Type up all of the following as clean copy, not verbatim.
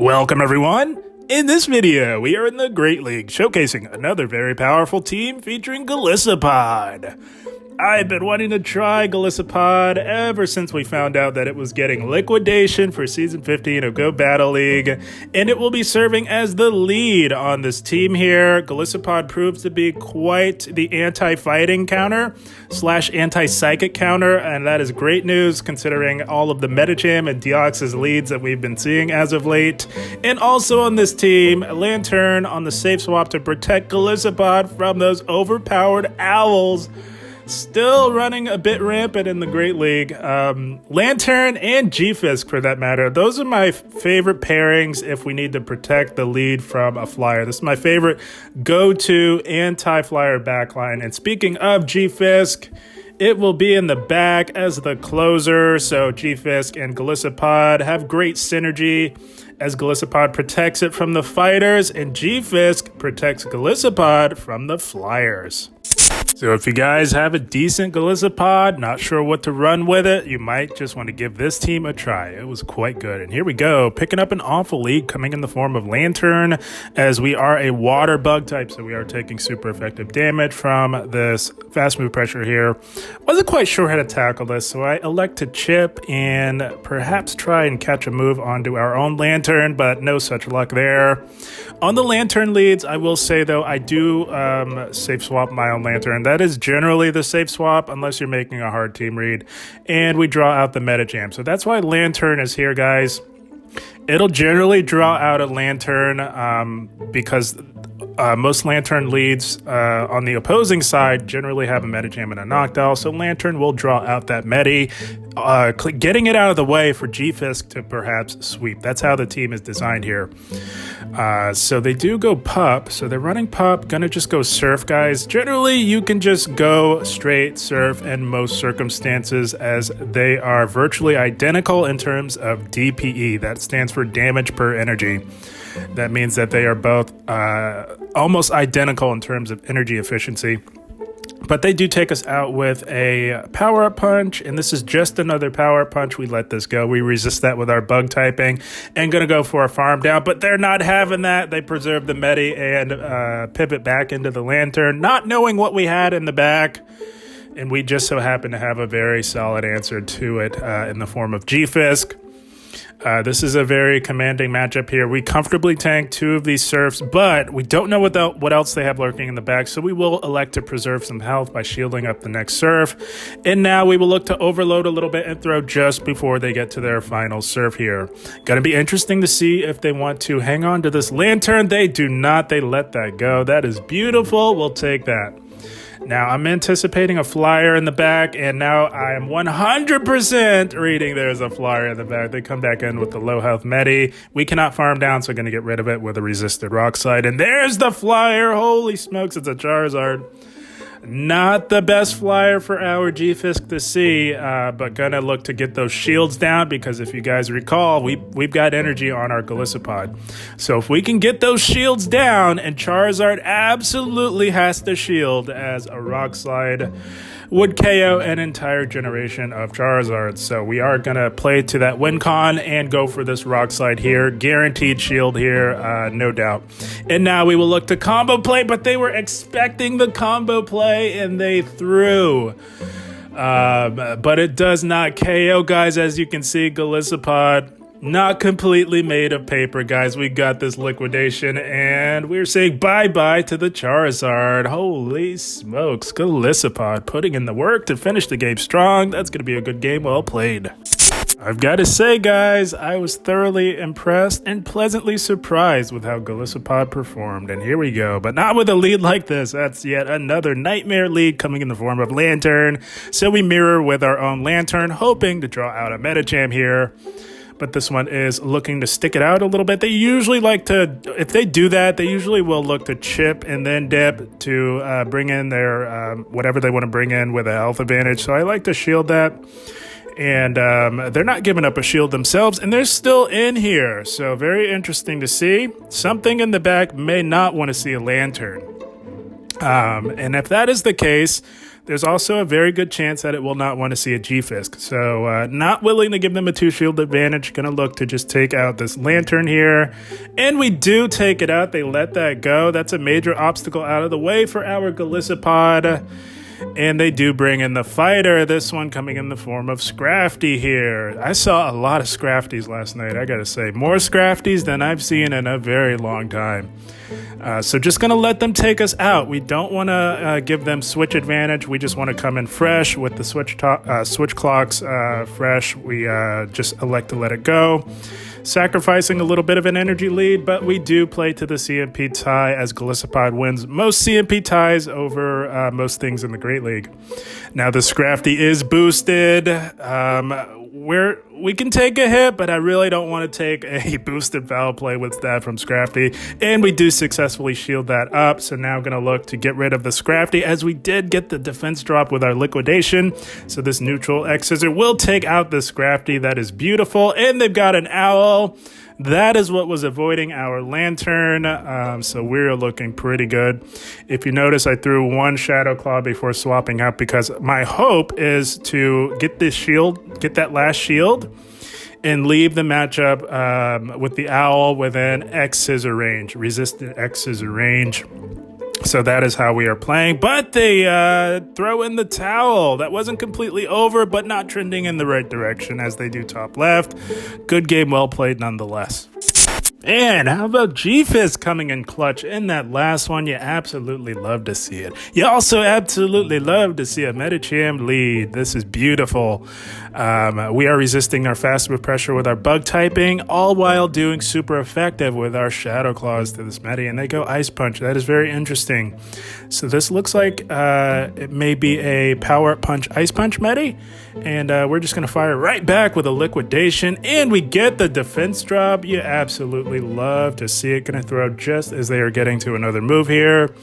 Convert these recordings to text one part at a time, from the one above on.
Welcome everyone! In this video, we are in the Great League, showcasing another very powerful team featuring Golisopod. I've been wanting to try Golisopod ever since we found out that it was getting liquidation for Season 15 of Go Battle League, and it will be serving as the lead on this team here. Golisopod proves to be quite the anti-fighting counter / anti-psychic counter, and that is great news considering all of the Metagym and Deoxys leads that we've been seeing as of late. And also on this team, Lanturn on the safe swap to protect Golisopod from those overpowered owls. Still running a bit rampant in the Great League. Lanturn and Gfisk, for that matter. Those are my favorite pairings if we need to protect the lead from a flyer. This is my favorite go-to anti-flyer backline. And speaking of Gfisk, it will be in the back as the closer. So Gfisk and Golisopod have great synergy as Golisopod protects it from the fighters and Gfisk protects Golisopod from the flyers. So if you guys have a decent Golisopod, not sure what to run with it, you might just want to give this team a try. It was quite good. And here we go, picking up an awful lead coming in the form of Lanturn, as we are a water bug type, so we are taking super effective damage from this fast move pressure here. Wasn't quite sure how to tackle this, so I elect to chip and perhaps try and catch a move onto our own Lanturn, but no such luck there. On the Lanturn leads, I will say though, I do safe swap my own Lanturn. That is generally the safe swap unless you're making a hard team read, and we draw out the Metagym. So that's why Lanturn is here, guys. It'll generally draw out a Lanturn because most Lanturn leads on the opposing side generally have a Metagym and a Noctowl, so Lanturn will draw out that Medi, getting it out of the way for Gfisk to perhaps sweep. That's how the team is designed here. So they do go Pup, so they're running Pup, gonna just go Surf, guys. Generally, you can just go straight Surf in most circumstances, as they are virtually identical in terms of DPE. That stands for damage per energy. That means that they are both almost identical in terms of energy efficiency. But they do take us out with a power-up punch, and this is just another power-up punch. We let this go. We resist that with our bug typing and going to go for a farm down, but they're not having that. They preserve the Medi and pivot back into the Lanturn, not knowing what we had in the back. And we just so happen to have a very solid answer to it in the form of Gfisk. This is a very commanding matchup here. We comfortably tank two of these Surfs, but we don't know what else they have lurking in the back, so we will elect to preserve some health by shielding up the next Surf. And now we will look to overload a little bit and throw just before they get to their final Surf here. Going to be interesting to see if they want to hang on to this Lanturn. They do not. They let that go. That is beautiful. We'll take that. Now, I'm anticipating a flyer in the back, and now I am 100% reading there's a flyer in the back. They come back in with the low health Medi. We cannot farm down, so I'm going to get rid of it with a resisted rock slide. And there's the flyer. Holy smokes, it's a Charizard. Not the best flyer for our Gfisk to see, but gonna look to get those shields down, because if you guys recall, we've got energy on our Golisopod. So if we can get those shields down, and Charizard absolutely has to shield, as a rock slide would KO an entire generation of Charizards. So we are gonna play to that win con and go for this rock slide here. Guaranteed shield here, no doubt. And now we will look to combo play, but they were expecting the combo play and they threw. But it does not KO, guys. As you can see, Golisopod not completely made of paper, guys. We got this liquidation, and we're saying bye-bye to the Charizard. Holy smokes, Golisopod putting in the work to finish the game strong. That's going to be a good game, well played. I've got to say, guys, I was thoroughly impressed and pleasantly surprised with how Golisopod performed. And here we go, but not with a lead like this. That's yet another nightmare lead coming in the form of Lanturn. So we mirror with our own Lanturn, hoping to draw out a Metagym here. But this one is looking to stick it out a little bit. They usually like to, if they do that, they usually will look to chip and then dip to bring in their whatever they want to bring in with a health advantage. So I like to shield that. And they're not giving up a shield themselves, and they're still in here. So very interesting to see. Something in the back may not want to see a Lanturn. And if that is the case, there's also a very good chance that it will not want to see a G-Fisk. So not willing to give them a 2-shield advantage. Going to look to just take out this Lanturn here. And we do take it out. They let that go. That's a major obstacle out of the way for our Golisopod. And they do bring in the fighter, this one coming in the form of Scrafty here. I saw a lot of Scrafties last night, I gotta say. More Scrafties than I've seen in a very long time. So just gonna let them take us out. We don't want to give them switch advantage. We just want to come in fresh with the switch clocks fresh. We just elect to let it go. Sacrificing a little bit of an energy lead, but we do play to the CMP tie as Golisopod wins most CMP ties over most things in the Great League. Now the Scrafty is boosted. We can take a hit, but I really don't want to take a boosted foul play with stab from Scrafty. And we do successfully shield that up. So now going to look to get rid of the Scrafty as we did get the defense drop with our liquidation. So this neutral X-Scissor will take out the Scrafty. That is beautiful. And they've got an Owl. That is what was avoiding our Lanturn, so we're looking pretty good. If you notice, I threw one Shadow Claw before swapping out because my hope is to get this shield, get that last shield, and leave the matchup with the Owl within X-Scissor range, resistant X-Scissor range. So that is how we are playing, but they throw in the towel. That wasn't completely over, but not trending in the right direction as they do top left. Good game, well played nonetheless. And how about G-Fisk coming in clutch in that last one? You absolutely love to see it. You also absolutely love to see a Medicham lead. This is beautiful. We are resisting our fast move pressure with our bug typing, all while doing super effective with our Shadow Claws to this Medi, and they go Ice Punch. That is very interesting. So this looks like it may be a Power Punch Ice Punch Medi, and we're just going to fire right back with a Liquidation, and we get the defense drop. You absolutely love to see it. Going to throw just as they are getting to another move here.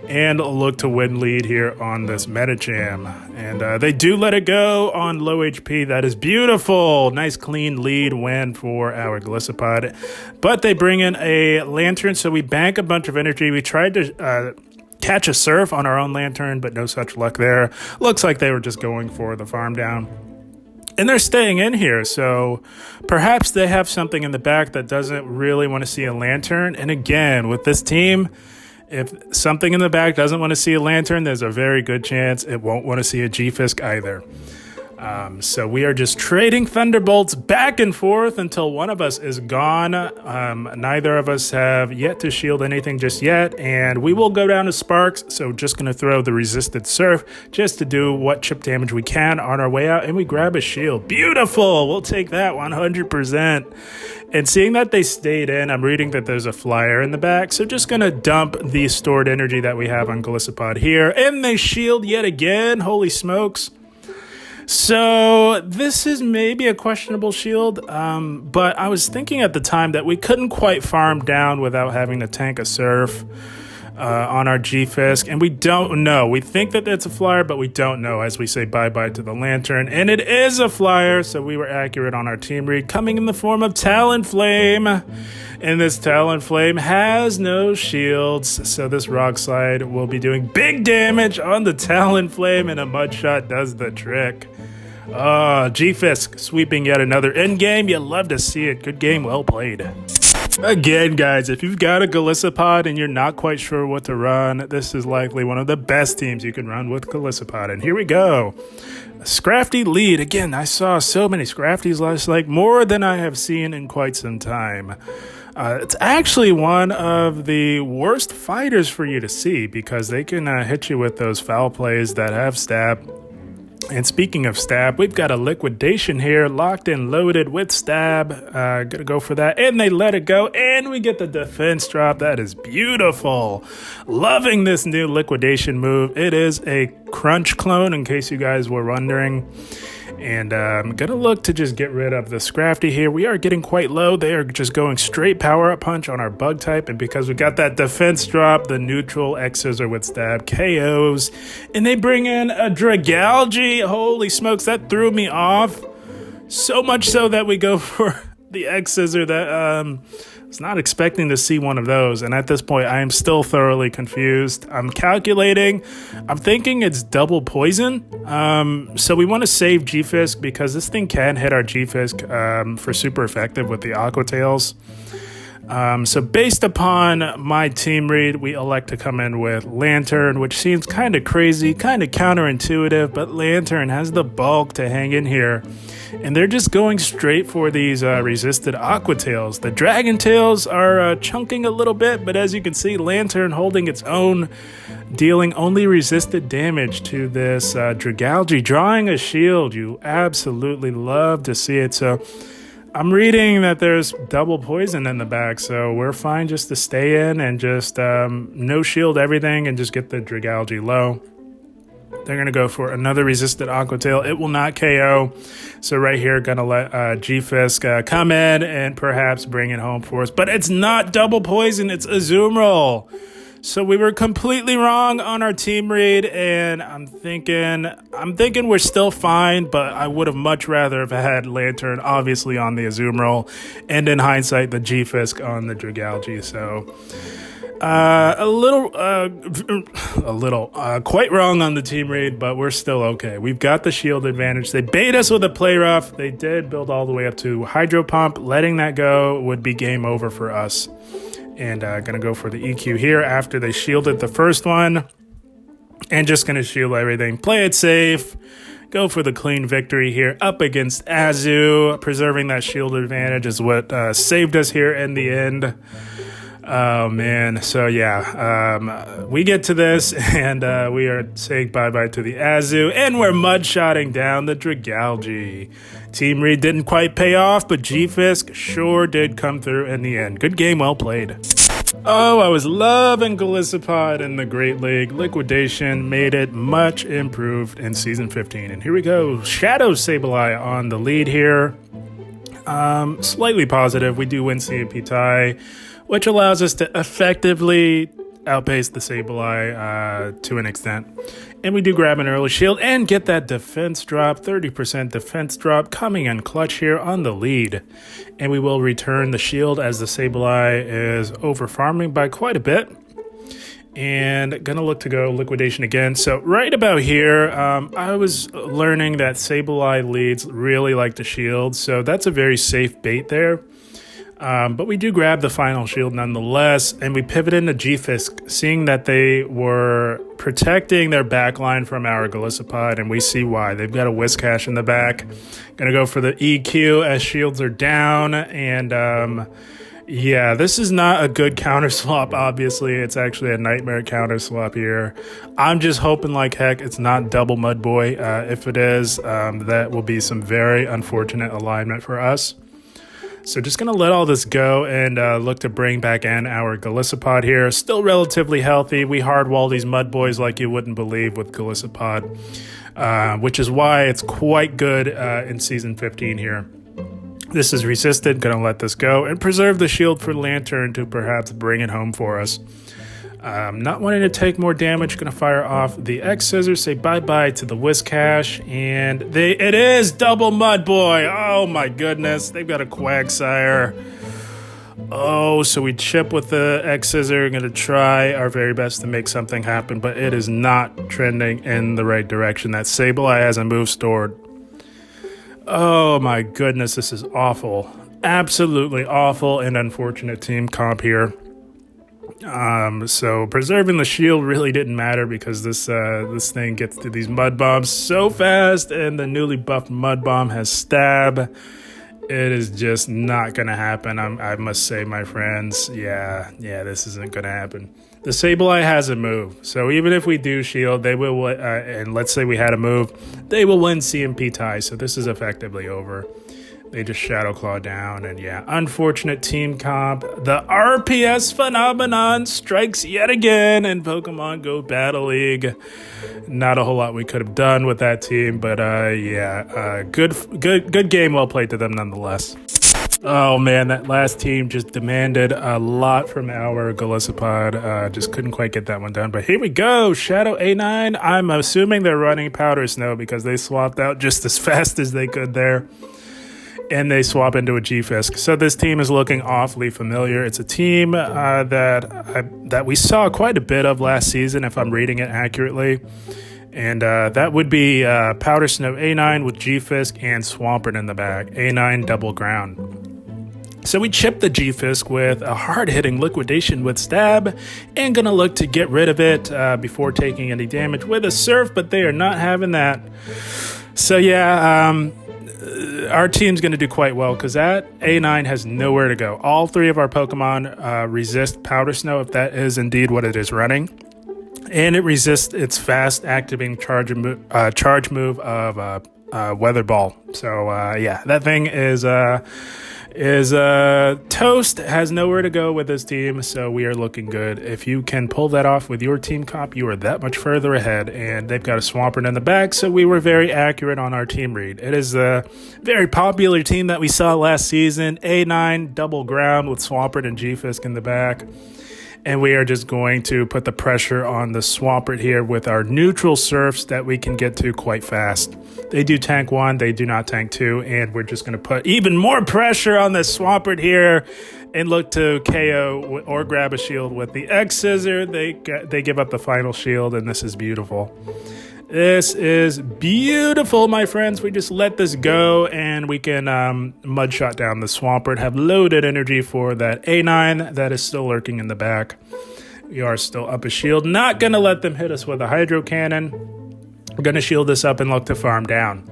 And look to win lead here on this Medicham. And they do let it go on low HP. That is beautiful. Nice clean lead win for our Golisopod. But they bring in a Lanturn, so we bank a bunch of energy. We tried to catch a Surf on our own Lanturn, but no such luck there. Looks like they were just going for the farm down. And they're staying in here, so perhaps they have something in the back that doesn't really want to see a Lanturn. And again, with this team, if something in the back doesn't want to see a Lanturn, there's a very good chance it won't want to see a G-Fisk either. So we are just trading Thunderbolts back and forth until one of us is gone. Neither of us have yet to shield anything just yet, and we will go down to Sparks, so just going to throw the Resisted Surf just to do what chip damage we can on our way out, and we grab a shield. Beautiful! We'll take that 100%. And seeing that they stayed in, I'm reading that there's a flyer in the back, so just going to dump the stored energy that we have on Golisopod here, and they shield yet again. Holy smokes. So this is maybe a questionable shield, but I was thinking at the time that we couldn't quite farm down without having to tank a Surf on our G-Fisk, and we don't know. We think that it's a flyer, but we don't know as we say bye-bye to the Lanturn, and it is a flyer, so we were accurate on our team read, coming in the form of Talonflame. And this Talonflame has no shields, so this Rock Slide will be doing big damage on the Talonflame, and a Mud Shot does the trick. G-Fisk sweeping yet another endgame. You love to see it. Good game, well played. Again, guys, if you've got a Golisopod and you're not quite sure what to run, this is likely one of the best teams you can run with Golisopod. And here we go. Scrafty lead. Again, I saw so many Scrafties last night, more than I have seen in quite some time. It's actually one of the worst fighters for you to see because they can hit you with those foul plays that have stab. And speaking of stab, we've got a Liquidation here, locked and loaded with stab. Gonna go for that, and they let it go, and we get the defense drop. That is beautiful. Loving this new Liquidation move. It is a Crunch clone, in case you guys were wondering. And I'm going to look to just get rid of the Scrafty here. We are getting quite low. They are just going straight Power Up Punch on our Bug type. And because we got that defense drop, the neutral X-Scissor with stab KOs. And they bring in a Dragalge. Holy smokes, that threw me off. So much so that we go for the X-Scissor that I was not expecting to see one of those. And at this point, I am still thoroughly confused. I'm calculating. I'm thinking it's double poison. So we want to save G-Fisk because this thing can hit our G-Fisk for super effective with the Aqua Tails. So based upon my team read, we elect to come in with Lanturn, which seems kind of crazy, kind of counterintuitive, but Lanturn has the bulk to hang in here. And they're just going straight for these resisted Aqua Tails. The Dragon Tails are chunking a little bit, but as you can see, Lanturn holding its own, dealing only resisted damage to this Dragalge, drawing a shield. You absolutely love to see it. So I'm reading that there's double poison in the back, so we're fine just to stay in and just no shield everything and just get the Dragalge low. They're going to go for another resisted Aqua Tail. It will not KO. So right here, going to let G-Fisk come in and perhaps bring it home for us. But it's not double poison. It's Azumarill. So we were completely wrong on our team read, and I'm thinking we're still fine, but I would have much rather have had Lanturn, obviously, on the Azumarill, and in hindsight, the G-Fisk on the Dragalge. So quite wrong on the team read, but we're still okay. We've got the shield advantage. They bait us with a play rough. They did build all the way up to Hydro Pump. Letting that go would be game over for us. And going to go for the EQ here after they shielded the first one. And just going to shield everything. Play it safe. Go for the clean victory here up against Azu. Preserving that shield advantage is what saved us here in the end. Oh, man. So, yeah, we get to this, and we are saying bye-bye to the Azu, and we're mud-shotting down the Dragalge. Team read didn't quite pay off, but G-Fisk sure did come through in the end. Good game, well played. Oh, I was loving Golisopod in the Great League. Liquidation made it much improved in Season 15. And here we go. Shadow Sableye on the lead here. Slightly positive. We do win CMP tie, which allows us to effectively outpace the Sableye to an extent. And we do grab an early shield and get that defense drop, 30% defense drop, coming in clutch here on the lead. And we will return the shield as the Sableye is over farming by quite a bit. And gonna look to go liquidation again. So right about here, I was learning that Sableye leads really like the shield. So that's a very safe bait there. But we do grab the final shield nonetheless, and we pivot into G-Fisk, seeing that they were protecting their backline from our Golisopod, and we see why. They've got a Whiscash in the back. Gonna go for the EQ as shields are down, and yeah, this is not a good counter swap, obviously. It's actually a nightmare counter swap here. I'm just hoping like heck it's not double Mudboy. If it is, that will be some very unfortunate alignment for us. So just going to let all this go and look to bring back in our Golisopod here. Still relatively healthy. We hardwall these mud boys like you wouldn't believe with Golisopod, which is why it's quite good in Season 15 here. This is resisted. Going to let this go and preserve the shield for Lanturn to perhaps bring it home for us. Not wanting to take more damage, going to fire off the X-Scissor, say bye-bye to the Whiscash, and it is double Mudboy. Oh my goodness, they've got a Quagsire. Oh, so we chip with the X-Scissor, going to try our very best to make something happen, but it is not trending in the right direction. That Sableye has a move stored. Oh my goodness, this is awful. Absolutely awful and unfortunate team comp here. So preserving the shield really didn't matter because this thing gets to these mud bombs so fast, and the newly buffed mud bomb has stab. It is just not gonna happen. I must say, my friends, yeah, this isn't gonna happen. The Sableye has a move, so even if we do shield, they will, and let's say we had a move, they will win CMP tie. So this is effectively over. They just Shadow Claw down, and yeah, unfortunate team comp. The RPS phenomenon strikes yet again in Pokemon Go Battle League. Not a whole lot we could have done with that team, but yeah, good game, well played to them nonetheless. Oh man, that last team just demanded a lot from our Golisopod. Just couldn't quite get that one done, but here we go. Shadow A9. I'm assuming they're running Powder Snow because they swapped out just as fast as they could there. and they swap into a G-Fisk. So this team is looking awfully familiar. It's a team that we saw quite a bit of last season, if I'm reading it accurately. And that would be Powder Snow A9 with G-Fisk and Swampert in the back. A9 double ground. So we chip the G-Fisk with a hard-hitting Liquidation with Stab, and gonna look to get rid of it before taking any damage with a Surf, but they are not having that. So yeah, our team's gonna do quite well because that A9 has nowhere to go. All three of our Pokemon resist Powder Snow, if that is indeed what it is running. And it resists its fast activating charge move of Weather Ball. So yeah, that thing is toast, has nowhere to go with this team, so we are looking good. If you can pull that off with your team comp, you are that much further ahead, and they've got a Swampert in the back, so we were very accurate on our team read. It is a very popular team that we saw last season, A9 double ground with Swampert and G-Fisk in the back. And we are just going to put the pressure on the Swampert here with our neutral Surfs that we can get to quite fast. They do tank 1, they do not tank 2, and we're just going to put even more pressure on the Swampert here and look to KO or grab a shield with the X-Scissor. They give up the final shield, and this is beautiful. This is beautiful, my friends. We just let this go, and we can Mudshot down the Swampert, have loaded energy for that A9 that is still lurking in the back. We are still up a shield. Not going to let them hit us with a Hydro Cannon. We're going to shield this up and look to farm down.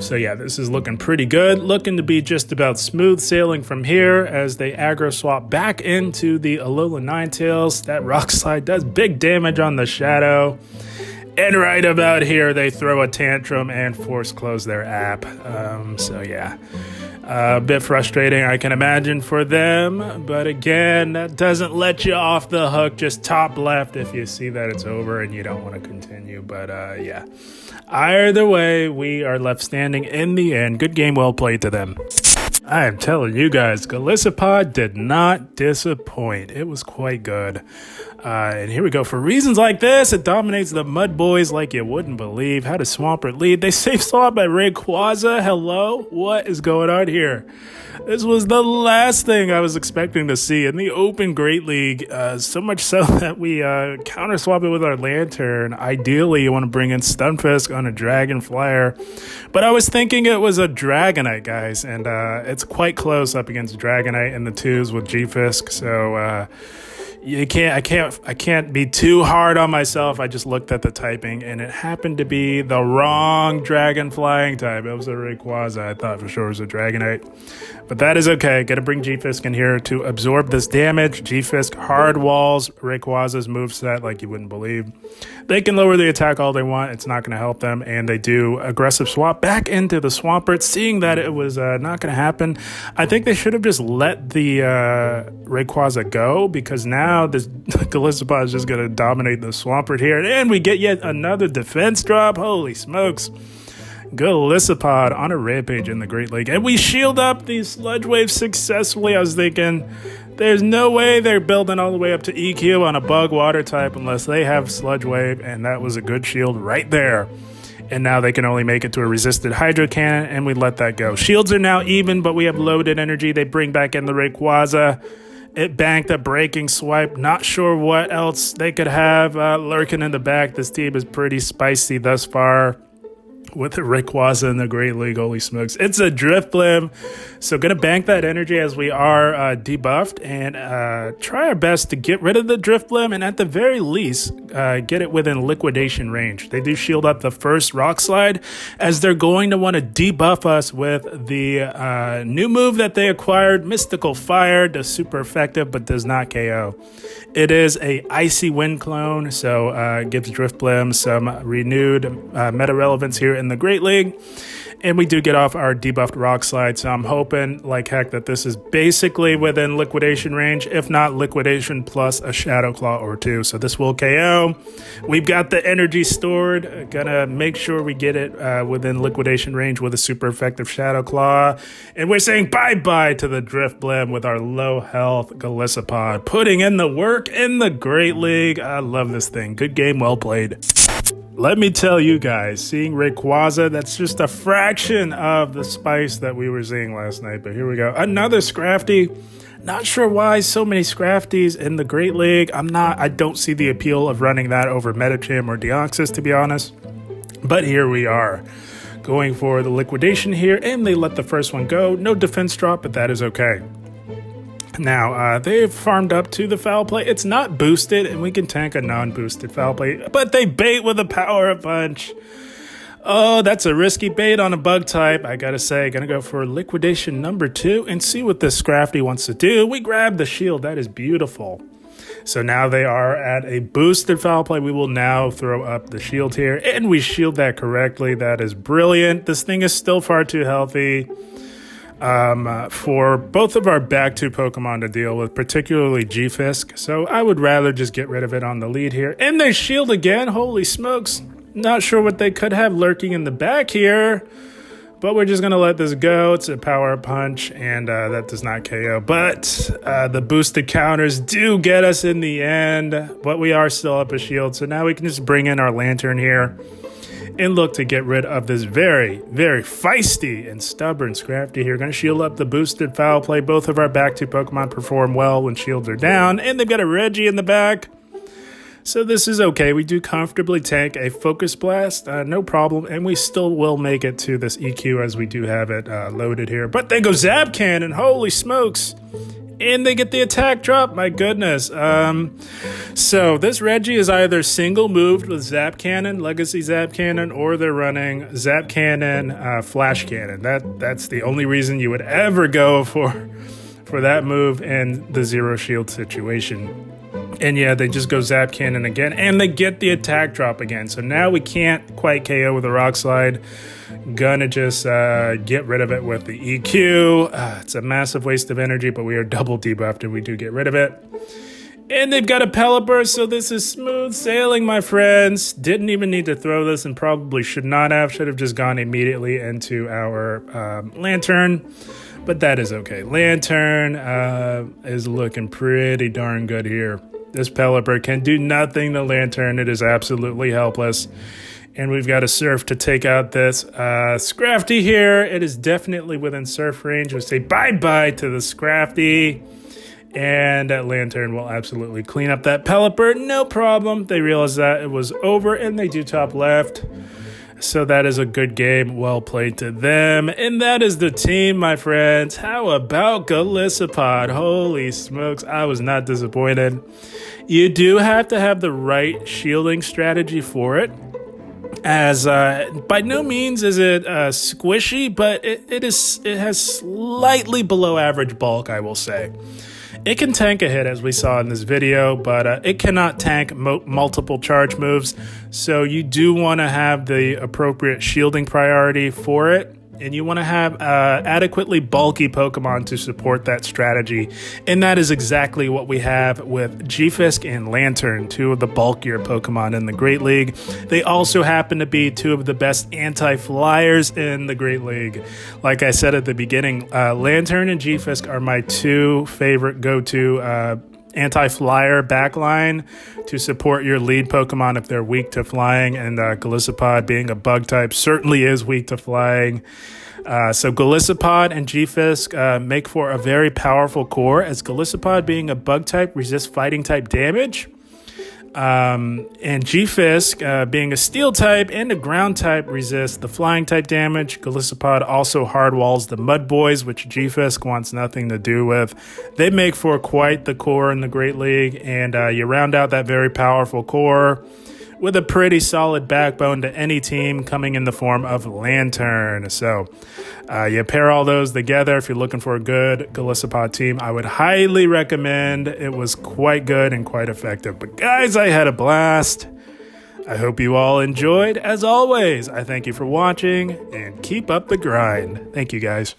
So yeah, this is looking pretty good. Looking to be just about smooth sailing from here as they aggro swap back into the Alola Ninetales. That Rock Slide does big damage on the Shadow. And right about here, they throw a tantrum and force close their app. So yeah, a bit frustrating, I can imagine, for them. But again, that doesn't let you off the hook. Just top left if you see that it's over and you don't want to continue. But yeah, either way, we are left standing in the end. Good game, well played to them. I am telling you guys, Golisopod did not disappoint. It was quite good. And here we go. For reasons like this, it dominates the Mud Boys like you wouldn't believe. How does Swampert lead? They save Swamp by Rayquaza. Hello? What is going on here? This was the last thing I was expecting to see in the Open Great League. So much so that we counter swap it with our Lanturn. Ideally, you want to bring in Stunfisk on a Dragon Flyer. But I was thinking it was a Dragonite, guys. And it's quite close up against Dragonite in the twos with G-Fisk. So I can't be too hard on myself. I just looked at the typing, and it happened to be the wrong dragon flying type. It was a Rayquaza. I thought for sure it was a Dragonite. But that is okay. Got to bring G-Fisk in here to absorb this damage. G-Fisk hard walls Rayquaza's moveset like you wouldn't believe. They can lower the attack all they want. It's not going to help them. And they do aggressive swap back into the Swampert. Seeing that it was not going to happen, I think they should have just let the Rayquaza go, because now this Golisopod is just going to dominate the Swampert here. And we get yet another defense drop. Holy smokes. Golisopod on a rampage in the Great League. And we shield up these Sludge Waves successfully. I was thinking, there's no way they're building all the way up to EQ on a Bug Water type unless they have Sludge Wave, and that was a good shield right there. And now they can only make it to a resisted Hydro Cannon, and we let that go. Shields are now even, but we have loaded energy. They bring back in the Rayquaza. It banked a Breaking Swipe. Not sure what else they could have lurking in the back. This team is pretty spicy thus far with the Rayquaza in the Great League. Holy smokes. It's a Drifblim. So going to bank that energy as we are debuffed and try our best to get rid of the Drifblim and at the very least get it within liquidation range. They do shield up the first Rock Slide as they're going to want to debuff us with the new move that they acquired, Mystical Fire. Does super effective but does not KO. It is a Icy Wind clone, so gives Drifblim some renewed meta relevance here in the Great League. And we do get off our debuffed Rock Slide, so I'm hoping like heck that this is basically within liquidation range, if not liquidation plus a Shadow Claw or two. So this will KO. We've got the energy stored. Gonna make sure we get it within liquidation range with a super effective Shadow Claw. And we're saying bye-bye to the Drifblim with our low health Golisopod. Putting in the work in the Great League. I love this thing. Good game, well played. Let me tell you guys, seeing Rayquaza, that's just a fraction of the spice that we were seeing last night. But here we go. Another Scrafty. Not sure why so many Scrafties in the Great League. I don't see the appeal of running that over Medicham or Deoxys, to be honest. But here we are, going for the liquidation here, and they let the first one go. No defense drop, but that is okay. Now, they've farmed up to the Foul Play. It's not boosted, and we can tank a non-boosted Foul Play, but they bait with a Power Punch. Oh, that's a risky bait on a bug type. I gotta say, gonna go for liquidation number 2 and see what this Scrafty wants to do. We grab the shield. That is beautiful. So now they are at a boosted Foul Play. We will now throw up the shield here, and we shield that correctly. That is brilliant. This thing is still far too healthy for both of our back 2 Pokemon to deal with, particularly Gfisk. So I would rather just get rid of it on the lead here. And they shield again. Holy smokes. Not sure what they could have lurking in the back here, but we're just going to let this go. It's a Power Punch, and that does not KO. But the boosted counters do get us in the end, but we are still up a shield. So now we can just bring in our Lanturn here and look to get rid of this very, very feisty and stubborn Scrafty here. Going to shield up the boosted Foul Play. Both of our back 2 Pokemon perform well when shields are down, and they've got a Reggie in the back. So this is okay. We do comfortably tank a Focus Blast, no problem, and we still will make it to this EQ as we do have it loaded here. But they go Zap Cannon, holy smokes! And they get the attack drop, my goodness. So this Reggie is either single moved with Zap Cannon, Legacy Zap Cannon, or they're running Zap Cannon, Flash Cannon. That's the only reason you would ever go for that move in the zero shield situation. And yeah, they just go Zap Cannon again, and they get the attack drop again. So now we can't quite KO with a Rock Slide. Gonna just get rid of it with the EQ. It's a massive waste of energy, but we are double debuffed and we do get rid of it. And they've got a Pelipper, so this is smooth sailing, my friends. Didn't even need to throw this and probably should not have. Should have just gone immediately into our Lanturn. But that is okay. Lanturn is looking pretty darn good here. This Pelipper can do nothing to Lanturn. It is absolutely helpless. And we've got a Surf to take out this Scrafty here. It is definitely within Surf range. We'll say bye-bye to the Scrafty. And Lanturn will absolutely clean up that Pelipper. No problem. They realize that it was over, and they do top left. So that is a good game. Well played to them. And that is the team, my friends. How about Golisopod? Holy smokes. I was not disappointed. You do have to have the right shielding strategy for it. As by no means is it squishy, but it has slightly below average bulk, I will say. It can tank a hit, as we saw in this video, but it cannot tank multiple charge moves. So you do want to have the appropriate shielding priority for it. And you want to have adequately bulky Pokemon to support that strategy. And that is exactly what we have with Gfisk and Lanturn, 2 of the bulkier Pokemon in the Great League. They also happen to be 2 of the best anti-flyers in the Great League. Like I said at the beginning, Lanturn and Gfisk are my 2 favorite go-to anti-flyer backline to support your lead Pokemon if they're weak to flying, and Golisopod, being a bug type, certainly is weak to flying. So Golisopod and Gfisk make for a very powerful core, as Golisopod, being a bug type, resists fighting type damage. And Gfisk, being a steel type and a ground type, resists the flying type damage. Golisopod also hard walls the Mud Boys, which Gfisk wants nothing to do with. They make for quite the core in the Great League, and you round out that very powerful core with a pretty solid backbone to any team coming in the form of Lanturn. So you pair all those together. If you're looking for a good Golisopod team, I would highly recommend. It was quite good and quite effective. But guys, I had a blast. I hope you all enjoyed. As always, I thank you for watching, and keep up the grind. Thank you, guys.